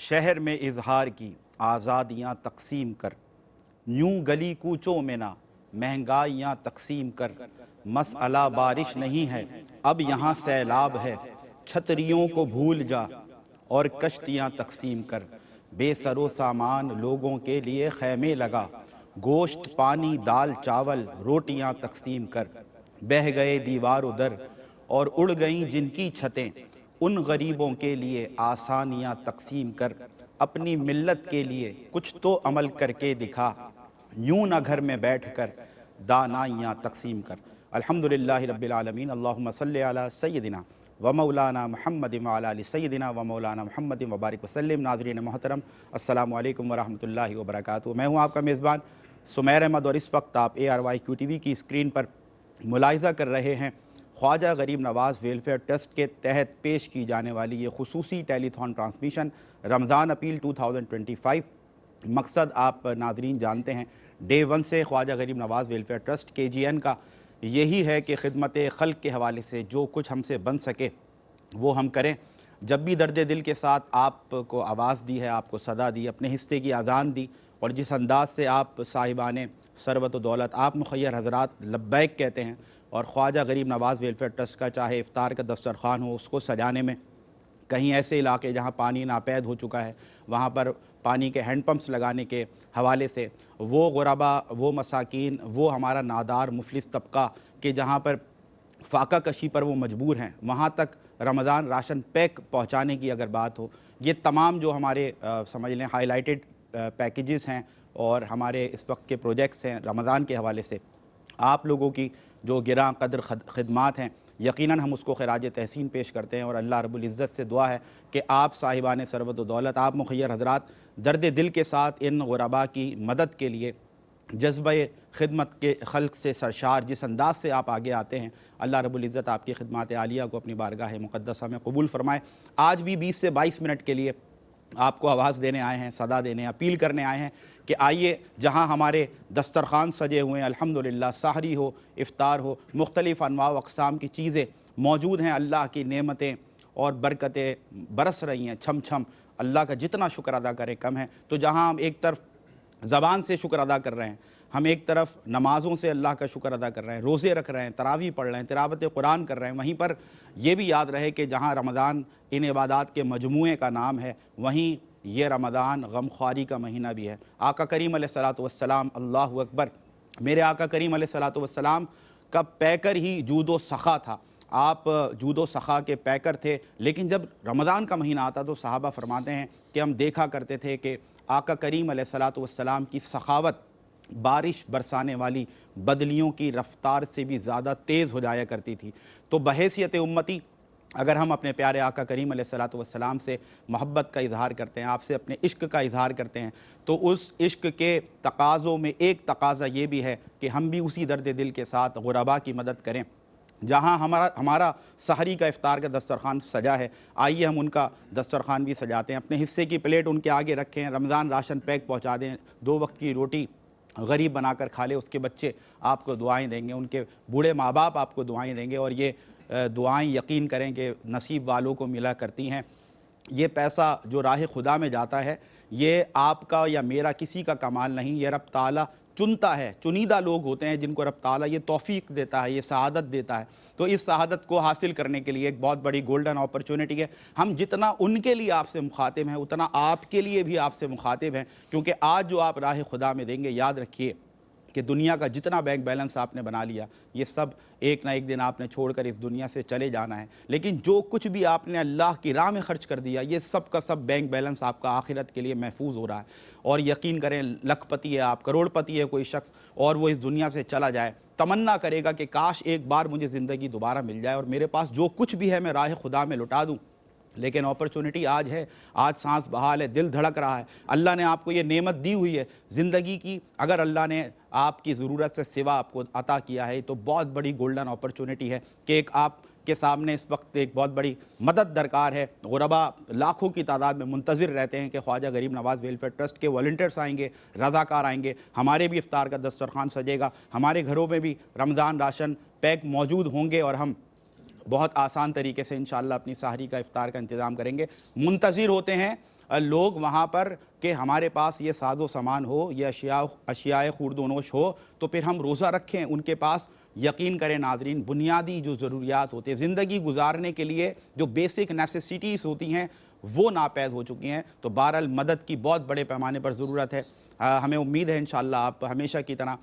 शहर में इजहार की आज़ादियाँ तकसीम कर, यूं गली कूचों में ना महंगाइयाँ तकसीम कर। मसअला बारिश नहीं है अब यहाँ सैलाब है, छतरियों को भूल जा और कश्तियाँ तकसीम कर। बेसरो सामान लोगों के लिए खैमे लगा, गोश्त पानी दाल चावल रोटियाँ तकसीम कर। बह गए दीवार दर और उड़ गईं जिनकी छतें, उन गरीबों के लिए आसानियाँ तकसीम कर। अपनी मिल्लत के लिए कुछ तो अमल करके दिखा, यूं ना घर में बैठकर दानाइयाँ तकसीम कर। अल्हम्दुलिल्लाहि रब्बिल आलमीन। अल्लाहुम्मा सल्लि अला सय्यदिना व मौलाना मुहम्मद व अला आलि सय्यदिना व मौलाना मुहम्मद व बारिक वसल्लिम। नाज़रीन मोहतरम, अस्सलामु अलैकुम व रहमतुल्लाहि व बरकातुहू। मैं हूँ आपका मेज़बान सुमैर अहमद और इस वक्त आप ARYQ TV की स्क्रीन पर मुलाहिज़ा कर रहे हैं ख्वाजा गरीब नवाज़ वेलफेयर ट्रस्ट के तहत पेश की जाने वाली ये खुसूसी टेलीथॉन ट्रांसमिशन रमज़ान अपील 2025। मकसद आप नाजरीन जानते हैं, डे 1 से ख्वाजा गरीब नवाज़ वेलफेयर ट्रस्ट KGN का यही है कि खिदमत खल्क के हवाले से जो कुछ हमसे बन सके वो हम करें। जब भी दर्द दिल के साथ आपको आवाज़ दी है, आपको सदा दी, अपने हिस्से की अज़ान दी, और जिस अंदाज से आप साहिबाने सरवत व दौलत आप मुखय्यर हज़रात लब्बैक कहते हैं, और ख्वाजा गरीब नवाज़ वेलफेयर ट्रस्ट का चाहे इफ्तार का दस्तरखान हो उसको सजाने में, कहीं ऐसे इलाके जहाँ पानी नापैद हो चुका है वहाँ पर पानी के हैंड पंप्स लगाने के हवाले से, वो गुरबा, वो मसाकीन, वो हमारा नादार मुफलिस तबका कि जहाँ पर फाका कशी पर वो मजबूर हैं, वहाँ तक रमज़ान राशन पैक पहुँचाने की अगर बात हो, ये तमाम जो हमारे समझ लें हाईलाइटेड पैकेजेस हैं और हमारे इस वक्त के प्रोजेक्ट्स हैं रमज़ान के हवाले से, आप लोगों की जो गिरां कदर खिदमात हैं, यकीनन हम उसको खिराज तहसीन पेश करते हैं। और अल्लाह रब्बुल इज़्ज़त से दुआ है कि आप साहिबान सरवत व दौलत, आप मुखय्यर हज़रात दर्द दिल के साथ इन गुरबा की मदद के लिए जज्बे खिदमत के खल्क से सरशार जिस अंदाज से आप आगे आते हैं, अल्लाह रब्बुल इज़्ज़त आपकी खिदमत आलिया को अपनी बारगाह मुक़द्दसा में कबूल फरमाए। आज भी 20 से 22 मिनट के लिए आपको आवाज़ देने आए हैं, सदा देने, अपील करने आए हैं कि आइए, जहाँ हमारे दस्तरखान सजे हुए हैं अल्हम्दुलिल्लाह, सहरी हो, इफ्तार हो, मुख्तलिफ़ अनवा व अक़साम की चीज़ें मौजूद हैं, अल्लाह की नेमतें और बरकतें बरस रही हैं छम छम। अल्लाह का जितना शुक्र अदा करें कम है। तो जहाँ हम एक तरफ ज़बान से शुक्र अदा कर रहे हैं, हम एक तरफ नमाज़ों से अल्लाह का शुक्र अदा कर रहे हैं, रोज़े रख रहे हैं, तरावी पढ़ रहे हैं, तिलावत कुरान कर रहे हैं, वहीं पर यह भी याद रहे कि जहाँ रमज़ान इन इबादात के मजमूए का नाम है, वहीं ये रमज़ान गमख्वारी का महीना भी है। आका करीम अलैहिस्सलातु वस्सलाम, अल्लाहु अकबर, मेरे आका करीम अलैहिस्सलातु वस्सलाम का पैकर ही जूदो सखा था। आप जूदो सखा के पैकर थे, लेकिन जब रमज़ान का महीना आता तो सहाबा फरमाते हैं कि हम देखा करते थे कि आका करीम अलैहिस्सलातु वस्सलाम की सखावत बारिश बरसाने वाली बदलियों की रफ्तार से भी ज़्यादा तेज़ हो जाया करती थी। तो बहैसियत उम्मती अगर हम अपने प्यारे आका करीम अलैहिस्सलातु वस्सलाम से मोहब्बत का इज़हार करते हैं, आपसे अपने इश्क का इज़हार करते हैं, तो उस इश्क के तकाज़ों में एक तकाज़ा ये भी है कि हम भी उसी दर्द दिल के साथ गुरबा की मदद करें। जहाँ हमारा सहरी का इफ्तार का दस्तरखान सजा है, आइए हम उनका दस्तरखान भी सजाते हैं, अपने हिस्से की प्लेट उनके आगे रखें, रमज़ान राशन पैक पहुँचा दें, 2 वक्त की रोटी गरीब बनाकर खा ले, उसके बच्चे आपको दुआएं देंगे, उनके बूढ़े माँ बाप आपको दुआएं देंगे, और ये दुआएं यकीन करें कि नसीब वालों को मिला करती हैं। ये पैसा जो राह खुदा में जाता है, ये आपका या मेरा किसी का कमाल नहीं, ये रब ताला चुनता है, चुनीदा लोग होते हैं जिनको रब ताला ये तौफीक देता है, ये सआदत देता है। तो इस सआदत को हासिल करने के लिए एक बहुत बड़ी गोल्डन अपॉर्चुनिटी है। हम जितना उनके लिए आपसे मुखातिब हैं, उतना आपके लिए भी आपसे मुखातिब हैं, क्योंकि आज जो आप राह खुदा में देंगे, याद रखिए कि दुनिया का जितना बैंक बैलेंस आपने बना लिया, ये सब एक ना एक दिन आपने छोड़कर इस दुनिया से चले जाना है। लेकिन जो कुछ भी आपने अल्लाह की राह में खर्च कर दिया, ये सब का सब बैंक बैलेंस आपका आखिरत के लिए महफूज हो रहा है। और यकीन करें, लखपति है आप, करोड़पति है कोई शख्स, और वो इस दुनिया से चला जाए, तमन्ना करेगा कि काश एक बार मुझे ज़िंदगी दोबारा मिल जाए और मेरे पास जो कुछ भी है मैं राह खुदा में लुटा दूँ। लेकिन अपॉर्चुनिटी आज है, आज सांस बहाल है, दिल धड़क रहा है, अल्लाह ने आपको ये नेमत दी हुई है ज़िंदगी की। अगर अल्लाह ने आपकी ज़रूरत से सिवा आपको अता किया है, तो बहुत बड़ी गोल्डन अपॉर्चुनिटी है कि एक आपके सामने इस वक्त एक बहुत बड़ी मदद दरकार है। गुरबा लाखों की तादाद में मुंतज़िर रहते हैं कि ख्वाजा गरीब नवाज़ वेलफेयर ट्रस्ट के वॉलंटियर्स आएंगे, रज़ाकार आएंगे, हमारे भी इफ्तार का दस्तरखान सजेगा, हमारे घरों में भी रमज़ान राशन पैक मौजूद होंगे, और हम बहुत आसान तरीके से इंशाअल्लाह अपनी सहरी का इफ्तार का इंतज़ाम करेंगे। मुंतज़िर होते हैं لوگ وہاں پر کہ ہمارے پاس یہ ساز و سامان ہو، یہ اشیاء خورد و نوش ہو تو پھر ہم روزہ رکھیں ان کے پاس. یقین کریں ناظرین، بنیادی جو ضروریات ہوتے ہیں زندگی گزارنے کے لیے، جو بیسک نیسیسٹیز ہوتی ہیں وہ ناپید ہو چکی ہیں. تو بہرحال مدد کی بہت بڑے پیمانے پر ضرورت ہے. ہمیں امید ہے انشاءاللہ آپ ہمیشہ کی طرح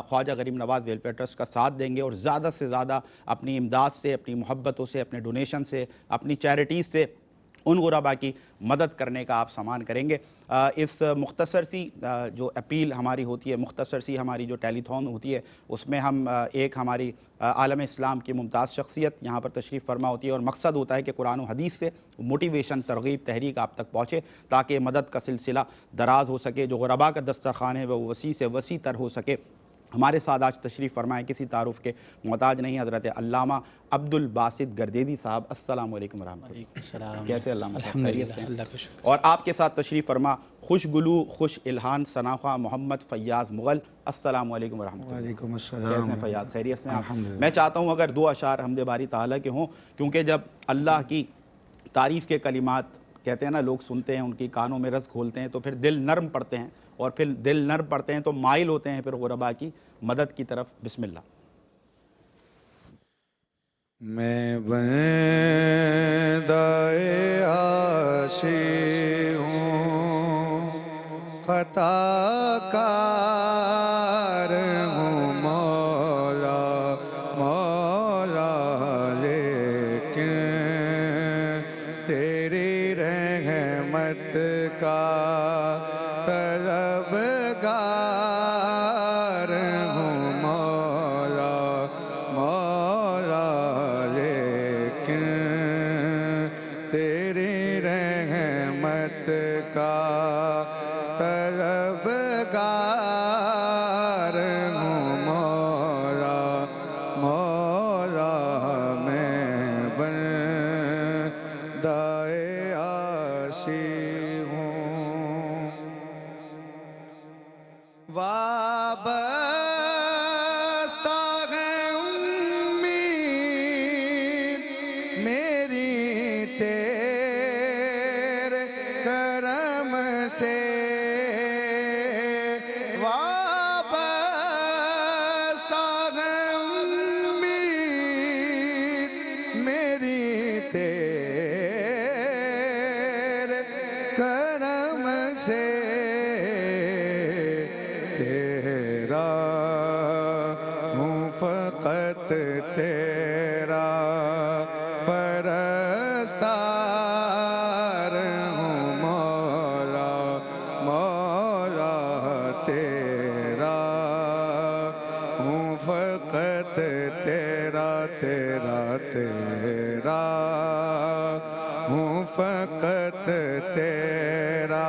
خواجہ غریب نواز ویلفیئر ٹرسٹ کا ساتھ دیں گے اور زیادہ سے زیادہ اپنی امداد سے، اپنی محبتوں سے، اپنے ڈونیشن سے، اپنی چیریٹیز سے ان غرباء کی مدد کرنے کا آپ سامان کریں گے. اس مختصر سی جو اپیل ہماری ہوتی ہے، مختصر سی ہماری جو ٹیلی تھون ہوتی ہے، اس میں ہم ایک ہماری عالم اسلام کی ممتاز شخصیت یہاں پر تشریف فرما ہوتی ہے اور مقصد ہوتا ہے کہ قرآن و حدیث سے موٹیویشن، ترغیب، تحریک آپ تک پہنچے تاکہ مدد کا سلسلہ دراز ہو سکے. جو غرباء کا دسترخوان ہے وہ وسیع سے وسیع تر ہو سکے. ہمارے ساتھ آج تشریف فرمائیں، کسی تعارف کے محتاج نہیں، حضرت علامہ عبد الباسط گردیدی صاحب. السلام علیکم ورحمۃ اللہ. وعلیکم السلام. کیسے علامہ صاحب؟ الحمدللہ، خیریت سے؟ اللہ کا شکر. اور آپ کے ساتھ تشریف فرما خوش گلو، خوش الہان، ثناخواہ محمد فیاض مغل. السلام علیکم ورحمۃ اللہ. وعلیکم السلام. کیسے ہیں فیاض؟ خیریت سے ہیں آپ؟ الحمدللہ. میں چاہتا ہوں اگر دو اشعار حمد باری تعالیٰ کے ہوں، کیونکہ جب اللہ کی تعریف کے کلمات کہتے ہیں نا لوگ سنتے ہیں، ان کی کانوں میں رس گھولتے ہیں تو پھر دل نرم پڑتے ہیں، اور پھر دل نرم پڑتے ہیں تو مائل ہوتے ہیں پھر غرباء کی مدد کی طرف. بسم اللہ. میں بندۂ عاصی ہوں، خطا کار ہوں مولا مولا، لیکن تیری رحمت کا طلبگار ہوں مولا مولا، لیکن تیری رحمت کا طلبگار ہوں مولا مولا. میں بندۂ عاصی ہوں، وابستہ ہے امید میری تیرے کرم سے، وابستہ ہے امید میری تیرے کرم سے. تیرا ہوں فقط تیرا پرستار ہوں مولا مولا، تیرا ہوں فقط تیرا تیرا تیرا ہوں فقط تیرا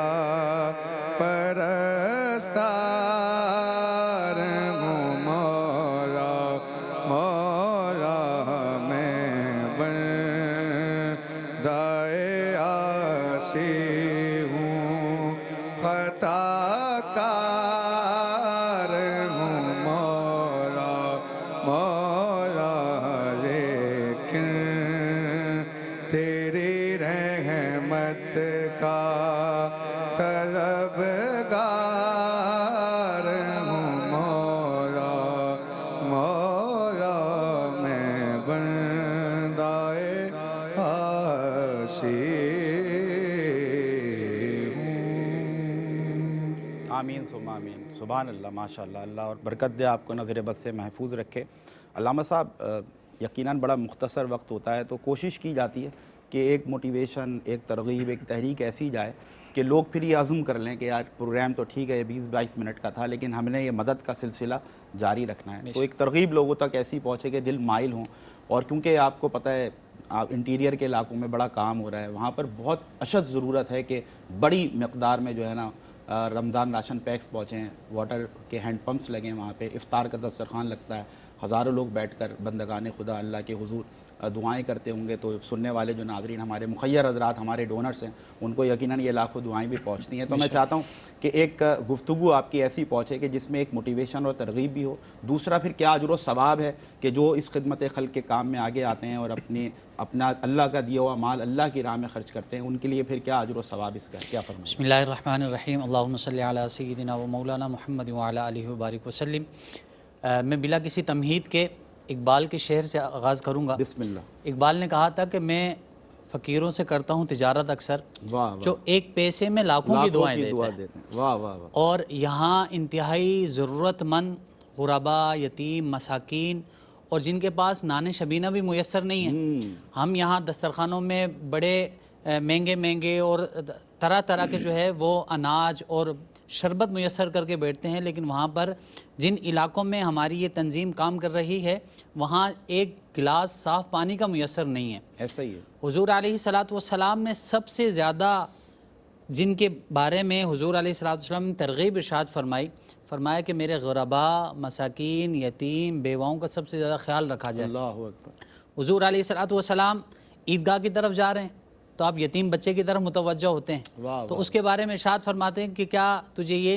پرستار ہوں مولا مولا. میں بندۂ عاصی ہوں، خطا کار ہوں مولا مولا، لیکن تیری رحمت کا طلبگار ہوں مولا مولا. میں بندۂ عاصی ہوں. آمین ثم آمین. سبحان اللہ، ماشاءاللہ. اللہ اور برکت دے، آپ کو نظر بد سے محفوظ رکھے. علامہ صاحب، یقیناً بڑا مختصر وقت ہوتا ہے تو کوشش کی جاتی ہے کہ ایک موٹیویشن، ایک ترغیب، ایک تحریک ایسی جائے کہ لوگ پھر یہ عزم کر لیں کہ یار پروگرام تو ٹھیک ہے، یہ 20-22 منٹ کا تھا، لیکن ہم نے یہ مدد کا سلسلہ جاری رکھنا ہے. تو ایک ترغیب لوگوں تک ایسی پہنچے کہ دل مائل ہوں. اور کیونکہ آپ کو پتہ ہے آپ انٹیریئر کے علاقوں میں بڑا کام ہو رہا ہے، وہاں پر بہت اشد ضرورت ہے کہ بڑی مقدار میں جو ہے نا رمضان راشن پیکس پہنچیں، واٹر کے ہینڈ پمپس لگیں، وہاں پہ افطار کا دسترخوان لگتا ہے، ہزاروں لوگ بیٹھ کر بندگان خدا اللہ کے حضور दुआएं करते होंगे तो सुनने वाले जो नाज़रीन हमारे मुखय्यर हज़रात हमारे डोनर्स हैं उनको यकीनन ये लाखों दुआएं भी पहुंचती हैं। तो मैं चाहता हूं कि एक गुफ्तगू आपकी ऐसी पहुंचे कि जिसमें एक मोटिवेशन और तरगीब भी हो। दूसरा फिर क्या अजर व सवाब है कि जो इस खिदमत खल्क़ के काम में आगे आते हैं और अपना अल्लाह का दिया हुआ माल अल्लाह की राह में खर्च करते हैं, उनके लिए फिर क्या अजर व सवाब इसका क्या फरमाएं? बिस्मिल्लाहिर्रहमानिर्रहीम, अल्लाहुम्मा सल्लि अला सय्यिदिना व मौलाना मुहम्मद व अला आलिहि व बारिक वसल्लम। मैं बिला किसी तमहीद के इकबाल के शेर से आगाज़ करूँगा। बिस्मिल्लाह। इकबाल ने कहा था कि मैं फ़कीरों से करता हूँ तिजारत अक्सर, वाह जो एक पैसे में लाखों की दुआएं देते दुआ हैं। देते हैं। वाह वाह वाह। और यहाँ इंतहाई ज़रूरतमंद गुरबा, यतीम, मसाकीन और जिनके पास नाने शबीना भी मुयस्सर नहीं है, हम यहाँ दस्तरखानों में बड़े महंगे महंगे और तरह तरह के जो है वो अनाज और शरबत मुयस्सर करके बैठते हैं, लेकिन वहाँ पर जिन इलाकों में हमारी ये तंजीम काम कर रही है वहाँ एक गिलास साफ़ पानी का मुयस्सर नहीं है। ऐसा ही है। हुज़ूर अलैहिस्सलातु वस्सलाम ने सबसे ज़्यादा जिनके बारे में हुज़ूर अलैहिस्सलातु वस्सलाम ने तरग़ीब इरशाद फरमाया कि मेरे गुरबा, मसाकीन, यतीम, बेवाओं का सबसे ज़्यादा ख्याल रखा जाए। अल्लाहु अकबर। हुज़ूर अलैहिस्सलातु वस्सलाम ईदगाह की तरफ जा रहे हैं तो आप यतीम बच्चे की तरफ मुतवज्जो होते हैं, तो उसके बारे में इरशाद फरमाते हैं कि क्या तुझे ये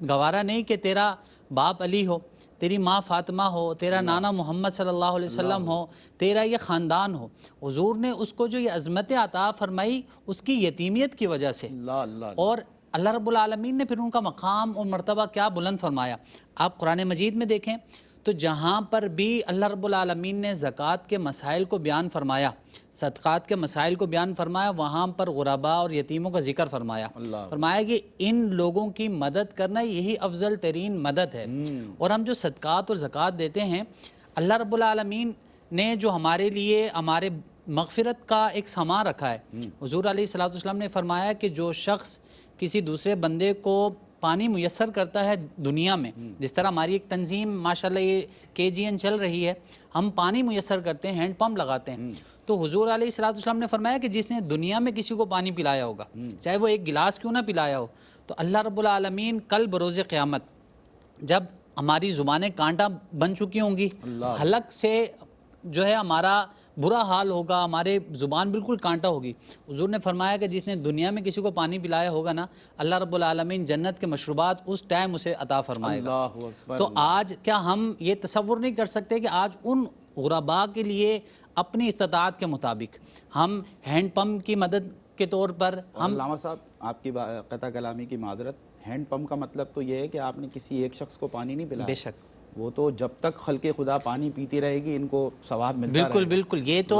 गवारा नहीं कि तेरा बाप अली हो, तेरी माँ फ़ातिमा हो, तेरा नाना मोहम्मद सल्लल्लाहु अलैहि वसल्लम हो, तेरा ये ख़ानदान हो। हुज़ूर ने उसको जो ये अज़मत अता फरमाई उसकी यतीमियत की वजह से, और अल्लाह रब्बुल आलमीन ने फिर उनका मकाम और मर्तबा क्या बुलंद फरमाया। आप कुरान मजीद में देखें तो जहाँ पर भी अल्लाह रब्बुल आलमीन ने ज़कात के मसाइल को बयान फरमाया, सदक़ात के मसाइल को बयान फरमाया, वहाँ पर गुरबा और यतीमों का जिक्र फरमाया कि इन लोगों की मदद करना यही अफजल तरीन मदद है। और हम जो सदक़ात और ज़कात देते हैं, अल्लाह रब्बुल आलमीन ने जो हमारे लिए हमारे मग़फ़िरत का एक सामान रखा है। हुज़ूर अलैहिस्सलातु वस्सलाम ने फरमाया कि जो शख्स किसी दूसरे बंदे को पानी मुयस्सर करता है दुनिया में, जिस तरह हमारी एक तंजीम माशाल्लाह ये KGN चल रही है, हम पानी मुयस्सर करते हैं, हैंड पंप लगाते हैं, तो हुज़ूर अलैहिस्सलातु वस्सलाम ने फरमाया कि जिसने दुनिया में किसी को पानी पिलाया होगा, चाहे वो एक गिलास क्यों ना पिलाया हो, तो अल्लाह रब्बुल आलमीन कल बरोज़ क़यामत जब हमारी ज़ुबानें कांटा बन चुकी होंगी, हलक से जो है हमारा बुरा हाल होगा, हमारे ज़ुबान बिल्कुल कांटा होगी, हुज़ूर ने फरमाया कि जिसने दुनिया में किसी को पानी पिलाया होगा ना, अल्लाह रब्बुल आलमीन जन्नत के मशरूबात उस टाइम उसे अता फरमाएगा। तो आज क्या हम ये तसव्वुर नहीं कर सकते कि आज उन गुरबा के लिए अपनी इस्तिताअत के मुताबिक हम हैंड पंप की मदद के तौर पर हम अल्लामा साहब आपकी क़ता कलामी की माज़रत, हैंड पंप का मतलब तो ये है कि आपने किसी एक शख्स को पानी नहीं पिलाया, बेशक वो तो जब तक खल्क़े खुदा पानी पीती रहेगी इनको सवाब मिलता रहेगा। बिल्कुल बिल्कुल, ये तो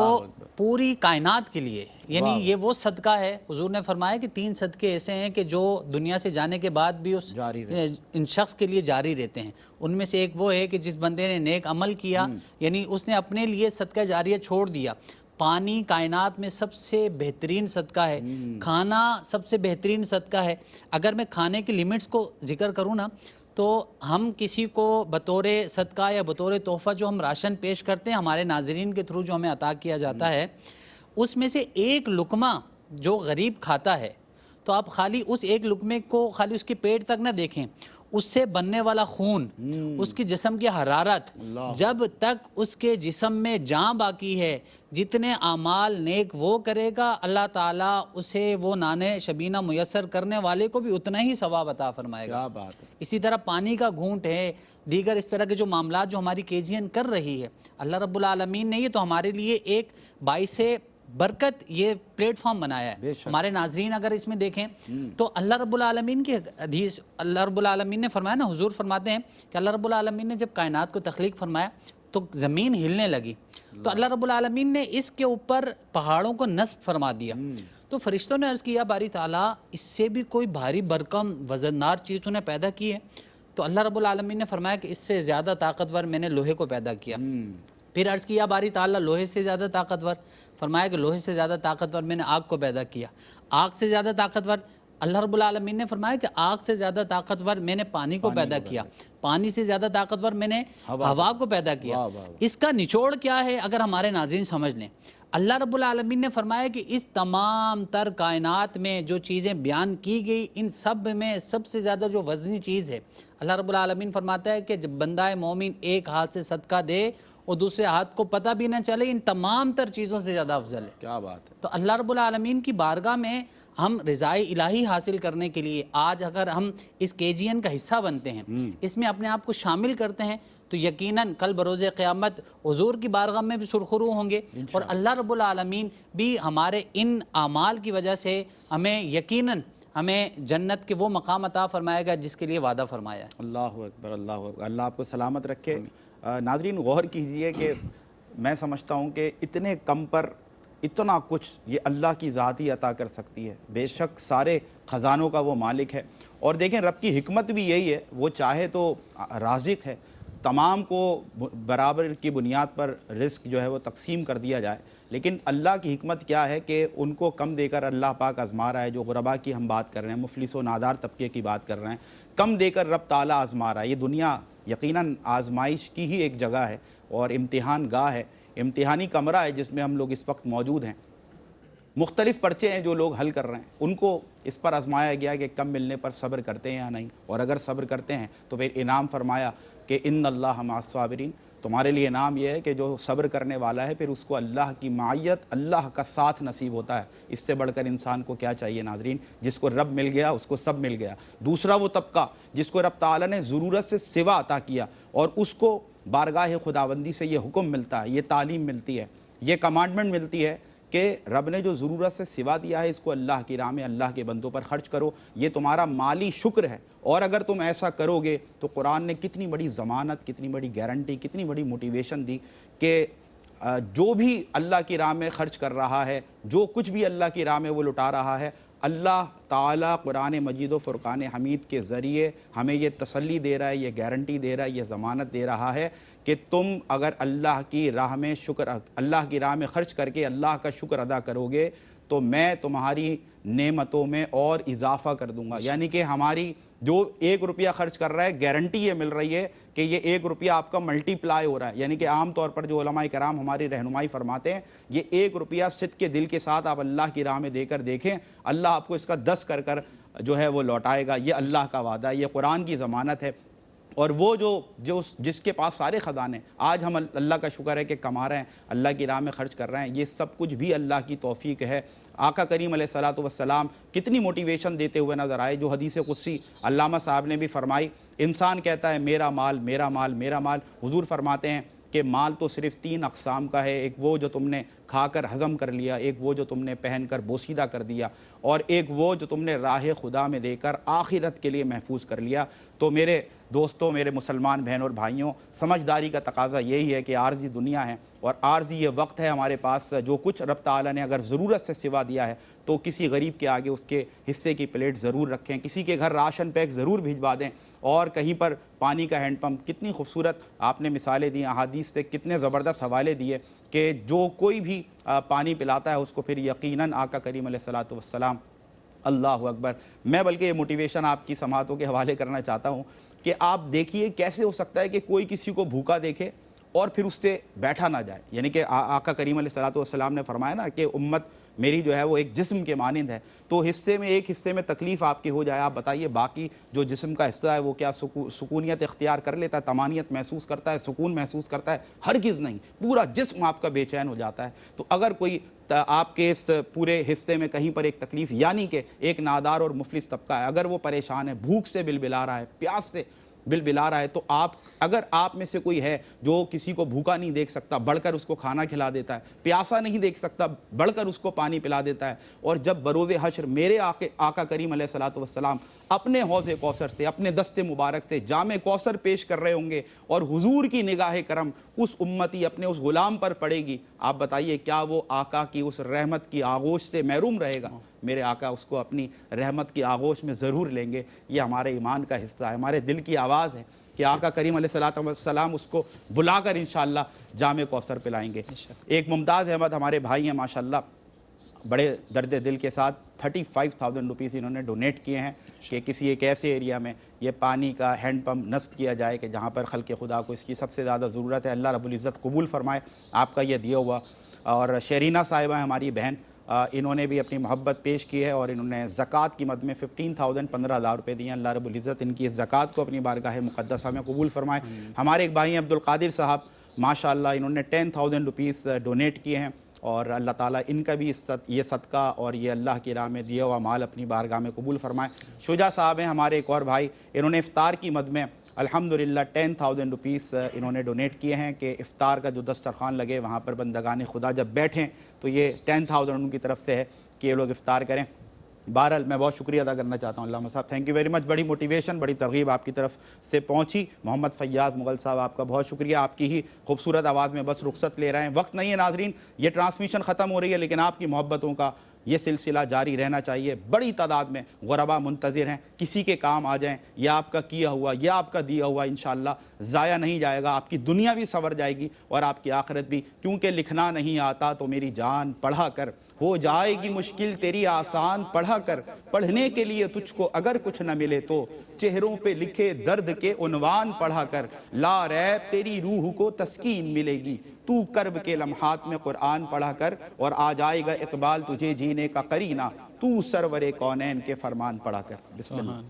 पूरी कायनात के लिए, यानी ये वो सदका है। हुज़ूर ने फरमाया कि 3 सदके ऐसे हैं कि जो दुनिया से जाने के बाद भी उस इन शख्स के लिए जारी रहते हैं। उनमें से एक वो है कि जिस बंदे ने नेक अमल किया, यानी उसने अपने लिए सदका जारिया छोड़ दिया। पानी कायनात में सबसे बेहतरीन सदका है, खाना सबसे बेहतरीन सदका है। अगर मैं खाने की लिमिट्स को जिक्र करूँ ना, तो हम किसी को बतौर सदका या बतौर तोहफ़ा जो हम राशन पेश करते हैं हमारे नाज़रीन के थ्रू जो हमें अता किया जाता है, उसमें से एक लुक़मा जो गरीब खाता है, तो आप खाली उस एक लुक़मे को खाली उसके पेट तक ना देखें, उससे बनने वाला खून, उसकी जिस्म की हरारत, जब तक उसके जिस्म में जान बाकी है, जितने आमाल नेक वो करेगा, अल्लाह ताला उसे वो नाने शबीना मुयस्सर करने वाले को भी उतना ही सवाब अता फरमाएगा। क्या बात है। इसी तरह पानी का घूंट है, दीगर इस तरह के जो मामलात जो हमारी KGN कर रही है, अल्लाह रब्बुल आलमीन ने ये तो हमारे लिए एक बाइसे बरकत ये प्लेटफॉर्म बनाया है। हमारे नाजरीन अगर इसमें देखें तो अल्लाह रब्बुल आलमीन की हदीस, अल्लाह रब्बुल आलमीन ने फरमाया ना, हुजूर फरमाते हैं कि अल्लाह रब्बुल आलमीन ने जब कायनात को तख्लीक फरमाया तो ज़मीन हिलने लगी, तो अल्लाह रब्बुल आलमीन ने इसके ऊपर पहाड़ों को नस्ब फरमा दिया। तो फरिश्तों ने अर्ज़ किया, बारी ताला इससे भी कोई भारी भरकम वज़नदार चीज़ तूने पैदा की है? तो अल्लाह रब्बुल आलमीन ने फरमाया कि इससे ज़्यादा ताकतवर मैंने लोहे को पैदा किया। फिर अर्ज़ किया, बारी ताला लोहे से ज़्यादा ताकतवर? फरमाया कि लोहे से ज़्यादा ताकतवर मैंने आग को पैदा किया। आग से ज़्यादा ताकतवर? अल्लाह रब्बुल आलमीन ने फरमाया कि आग से ज़्यादा ताकतवर मैंने पानी को पैदा किया। पानी से ज़्यादा ताकतवर मैंने हवा को पैदा किया। इसका निचोड़ क्या है अगर हमारे नाज़रीन समझ लें, अल्लाह रब्बुल आलमीन ने फरमाया कि इस तमाम तर कायनात में जो चीज़ें बयान की गई, इन सब में सबसे ज़्यादा जो वज़नी चीज़ है, اللہ رب العالمین فرماتا ہے کہ جب بندہ مومن ایک ہاتھ سے صدقہ دے اور دوسرے ہاتھ کو پتہ بھی نہ چلے، ان تمام تر چیزوں سے زیادہ افضل ہے۔ کیا بات ہے۔ تو اللہ رب العالمین کی بارگاہ میں ہم رضائے الہی حاصل کرنے کے لیے آج اگر ہم اس KGN کا حصہ بنتے ہیں، اس میں اپنے آپ کو شامل کرتے ہیں، تو یقیناً کل بروز قیامت حضور کی بارگاہ میں بھی سرخرو ہوں گے، اور اللہ رب العالمین بھی ہمارے ان اعمال کی وجہ سے ہمیں یقیناً ہمیں جنت کے وہ مقام عطا فرمائے گا جس کے لیے وعدہ فرمایا ہے۔ اللہ اکبر، اللہ اکبر، اللہ آپ کو سلامت رکھے۔ ناظرین غور کیجئے کہ میں سمجھتا ہوں کہ اتنے کم پر اتنا کچھ یہ اللہ کی ذات ہی عطا کر سکتی ہے۔ بے شک سارے خزانوں کا وہ مالک ہے، اور دیکھیں رب کی حکمت بھی یہی ہے، وہ چاہے تو رازق ہے، تمام کو برابر کی بنیاد پر رزق جو ہے وہ تقسیم کر دیا جائے، لیکن اللہ کی حکمت کیا ہے کہ ان کو کم دے کر اللہ پاک آزما رہا ہے۔ جو غربا کی ہم بات کر رہے ہیں، مفلس و نادار طبقے کی بات کر رہے ہیں، کم دے کر رب تعالیٰ آزما رہا ہے۔ یہ دنیا یقیناً آزمائش کی ہی ایک جگہ ہے اور امتحان گاہ ہے، امتحانی کمرہ ہے جس میں ہم لوگ اس وقت موجود ہیں۔ مختلف پرچے ہیں جو لوگ حل کر رہے ہیں، ان کو اس پر آزمایا گیا کہ کم ملنے پر صبر کرتے ہیں یا نہیں، اور اگر صبر کرتے ہیں تو پھر انعام فرمایا کہ ان اللہ مع الصابرین، تمہارے لیے انعام یہ ہے کہ جو صبر کرنے والا ہے پھر اس کو اللہ کی معیت، اللہ کا ساتھ نصیب ہوتا ہے۔ اس سے بڑھ کر انسان کو کیا چاہیے ناظرین؟ جس کو رب مل گیا اس کو سب مل گیا۔ دوسرا وہ طبقہ جس کو رب تعالیٰ نے ضرورت سے سوا عطا کیا، اور اس کو بارگاہ خداوندی سے یہ حکم ملتا ہے، یہ تعلیم ملتی ہے، یہ کمانڈمنٹ ملتی ہے کہ رب نے جو ضرورت سے سوا دیا ہے اس کو اللہ کی راہ میں اللہ کے بندوں پر خرچ کرو، یہ تمہارا مالی شکر ہے۔ اور اگر تم ایسا کرو گے تو قرآن نے کتنی بڑی ضمانت، کتنی بڑی گارنٹی، کتنی بڑی موٹیویشن دی کہ جو بھی اللہ کی راہ میں خرچ کر رہا ہے، جو کچھ بھی اللہ کی راہ میں وہ لٹا رہا ہے، اللہ تعالیٰ قرآن مجید و فرقان حمید کے ذریعے ہمیں یہ تسلی دے رہا ہے، یہ گارنٹی دے رہا ہے، یہ ضمانت دے رہا ہے کہ تم اگر اللہ کی راہ میں اللہ کی راہ میں خرچ کر کے اللہ کا شکر ادا کرو گے تو میں تمہاری نعمتوں میں اور اضافہ کر دوں گا۔ یعنی کہ ہماری جو 1 روپیہ خرچ کر رہا ہے، گارنٹی یہ مل رہی ہے کہ یہ 1 روپیہ آپ کا ملٹی پلائی ہو رہا ہے۔ یعنی کہ عام طور پر جو علماء کرام ہماری رہنمائی فرماتے ہیں، یہ 1 روپیہ صدق کے دل کے ساتھ آپ اللہ کی راہ میں دے کر دیکھیں، اللہ آپ کو اس کا 10 کر جو ہے وہ لوٹائے گا۔ یہ اللہ کا وعدہ ہے، یہ قرآن کی ضمانت ہے۔ اور وہ جس کے پاس سارے خزانے، آج ہم اللہ کا شکر ہے کہ کما رہے ہیں، اللہ کی راہ میں خرچ کر رہے ہیں، یہ سب کچھ بھی اللہ کی توفیق ہے۔ آقا کریم علیہ الصلوۃ والسلام کتنی موٹیویشن دیتے ہوئے نظر آئے، جو حدیث قدسی علامہ صاحب نے بھی فرمائی، انسان کہتا ہے میرا مال میرا مال میرا مال، حضور فرماتے ہیں کہ مال تو صرف 3 اقسام کا ہے، ایک وہ جو تم نے کھا کر ہضم کر لیا، ایک وہ جو تم نے پہن کر بوسیدہ کر دیا، اور ایک وہ جو تم نے راہ خدا میں دے کر آخرت کے لیے محفوظ کر لیا۔ تو میرے دوستوں، میرے مسلمان بہنوں اور بھائیوں، سمجھداری کا تقاضا یہی ہے کہ عارضی دنیا ہے اور عارضی یہ وقت ہے ہمارے پاس، جو کچھ رب تعالیٰ نے اگر ضرورت سے سوا دیا ہے تو کسی غریب کے آگے اس کے حصے کی پلیٹ ضرور رکھیں، کسی کے گھر راشن پیک ضرور بھجوا دیں، اور کہیں پر پانی کا ہینڈ پمپ، کتنی خوبصورت آپ نے مثالیں دی، احادیث سے کتنے زبردست حوالے دیے کہ جو کوئی بھی پانی پلاتا ہے اس کو پھر یقیناً آقا کریم علیہ الصلوۃ والسلام، اللہ اکبر، میں بلکہ یہ موٹیویشن آپ کی سماعتوں کے حوالے کرنا چاہتا ہوں کہ آپ دیکھیے کیسے ہو سکتا ہے کہ کوئی کسی کو بھوکا دیکھے اور پھر اس سے بیٹھا نہ جائے۔ یعنی کہ آقا کریم علیہ الصلوۃ والسلام نے فرمایا نا کہ امت میری جو ہے وہ ایک جسم کے مانند ہے، تو ایک حصے میں تکلیف آپ کی ہو جائے، آپ بتائیے باقی جو جسم کا حصہ ہے وہ کیا سکونیت اختیار کر لیتا ہے، طمانینت محسوس کرتا ہے، سکون محسوس کرتا ہے؟ ہرگز نہیں، پورا جسم آپ کا بے چین ہو جاتا ہے۔ تو اگر کوئی آپ کے اس پورے حصے میں کہیں پر ایک تکلیف، یعنی کہ ایک نادار اور مفلس طبقہ ہے، اگر وہ پریشان ہے، بھوک سے بلبلا رہا ہے، پیاس سے بلبلا رہا ہے، تو اگر آپ میں سے کوئی ہے جو کسی کو بھوکا نہیں دیکھ سکتا، بڑھ کر اس کو کھانا کھلا دیتا ہے، پیاسا نہیں دیکھ سکتا، بڑھ کر اس کو پانی پلا دیتا ہے، اور جب بروز حشر میرے آقا کریم علیہ الصلوۃ والسلام اپنے حوض کوثر سے، اپنے دست مبارک سے جام کوثر پیش کر رہے ہوں گے اور حضور کی نگاہ کرم اس امتی اپنے اس غلام پر پڑے گی، آپ بتائیے کیا وہ آقا کی اس رحمت کی آغوش سے محروم رہے گا؟ میرے آقا اس کو اپنی رحمت کی آغوش میں ضرور لیں گے۔ یہ ہمارے ایمان کا حصہ ہے، ہمارے دل کی آواز ہے کہ آقا کریم علیہ الصلوۃ والسلام اس کو بلا کر انشاءاللہ جام کوثر پلائیں گے۔ ایک ممتاز احمد ہمارے بھائی ہیں ماشاءاللہ، بڑے درد دل کے ساتھ 35,000 روپیز انہوں نے ڈونیٹ کیے ہیں کہ کسی ایک ایسے ایریا میں یہ پانی کا ہینڈ پمپ نصب کیا جائے کہ جہاں پر خلق خدا کو اس کی سب سے زیادہ ضرورت ہے۔ اللہ رب العزت قبول فرمائے آپ کا یہ دیا ہوا۔ اور شیرینہ صاحبہ ہماری بہن، انہوں نے بھی اپنی محبت پیش کی ہے اور انہوں نے زکوٰۃ کی مد میں 15,000 15,000 روپے دیے ہیں۔ اللہ رب العزت ان کی اس زکوٰۃ کو اپنی بارگاہ مقدسہ میں قبول فرمائے۔ ہمارے ایک بھائی ہیں عبدالقادر صاحب، ماشاءاللہ انہوں نے 10,000 روپیز ڈونیٹ کیے ہیں، اور اللہ تعالیٰ ان کا بھی یہ صدقہ اور یہ اللہ کی راہ میں دیا ہوا مال اپنی بارگاہ میں قبول فرمائے۔ شجاع صاحب ہیں ہمارے ایک اور بھائی، انہوں نے افطار کی مد میں الحمدللہ 10,000 روپیز انہوں نے ڈونیٹ کیے ہیں کہ افطار کا جو دسترخوان لگے وہاں پر بندگان خدا جب بیٹھیں تو یہ 10,000 ان کی طرف سے ہے کہ یہ لوگ افطار کریں۔ بہرحال میں بہت شکریہ ادا کرنا چاہتا ہوں علامہ صاحب، تھینک یو ویری مچ، بڑی موٹیویشن بڑی ترغیب آپ کی طرف سے پہنچی۔ محمد فیاض مغل صاحب آپ کا بہت شکریہ، آپ کی ہی خوبصورت آواز میں بس رخصت لے رہے ہیں، وقت نہیں ہے ناظرین، یہ ٹرانسمیشن ختم ہو رہی ہے لیکن آپ کی محبتوں کا یہ سلسلہ جاری رہنا چاہیے۔ بڑی تعداد میں غربا منتظر ہیں، کسی کے کام آ جائیں، یہ آپ کا کیا ہوا، یہ آپ کا دیا ہوا انشاءاللہ ضائع نہیں جائے گا، آپ کی دنیا بھی سنور جائے گی اور آپ کی آخرت بھی، کیونکہ لکھنا نہیں آتا تو میری جان پڑھا کر، ہو جائے گی مشکل تیری آسان پڑھا کر، پڑھنے کے لیے تجھ کو اگر کچھ نہ ملے تو چہروں پہ لکھے درد کے عنوان پڑھا کر، لا ریب تیری روح کو تسکین ملے گی، تو کرب کے لمحات میں قرآن پڑھا کر، اور آ جائے گا اقبال تجھے جینے کا قرینہ، تو سرور کونین کے فرمان پڑھا کر۔ بسم اللہ۔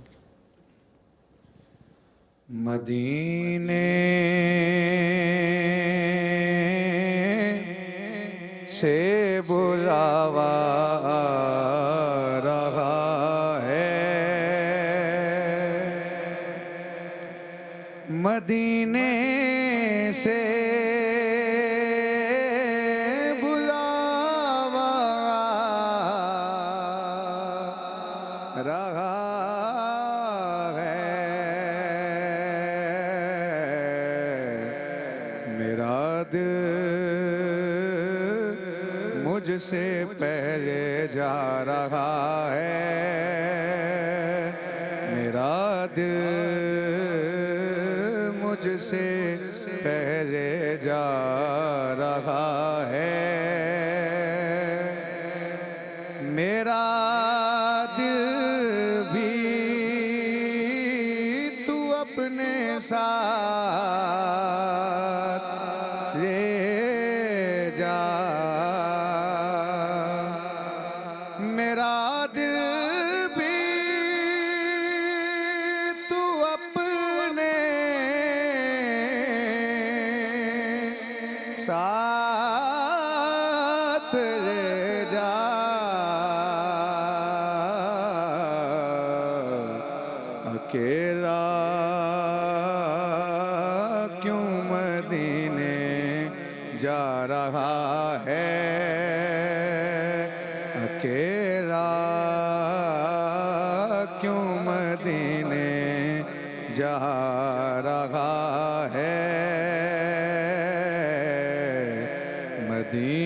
مدینے سے بلاوا آ رہا ہے، مدینے سے بلاوا آ رہا ہے، میرا دل مجھ سے پہلے جا رہا ہے، میرا دل مجھ سے پہلے جا رہا ہے، میرا دل بھی تو اپنے ساتھ لے جا، میرا دل بھی تو اپنے ساتھ لے جا، اکیلا کیوں مدینے جا رہا ہے، اکیلا کیوں مدینے جا رہا ہے، مدینے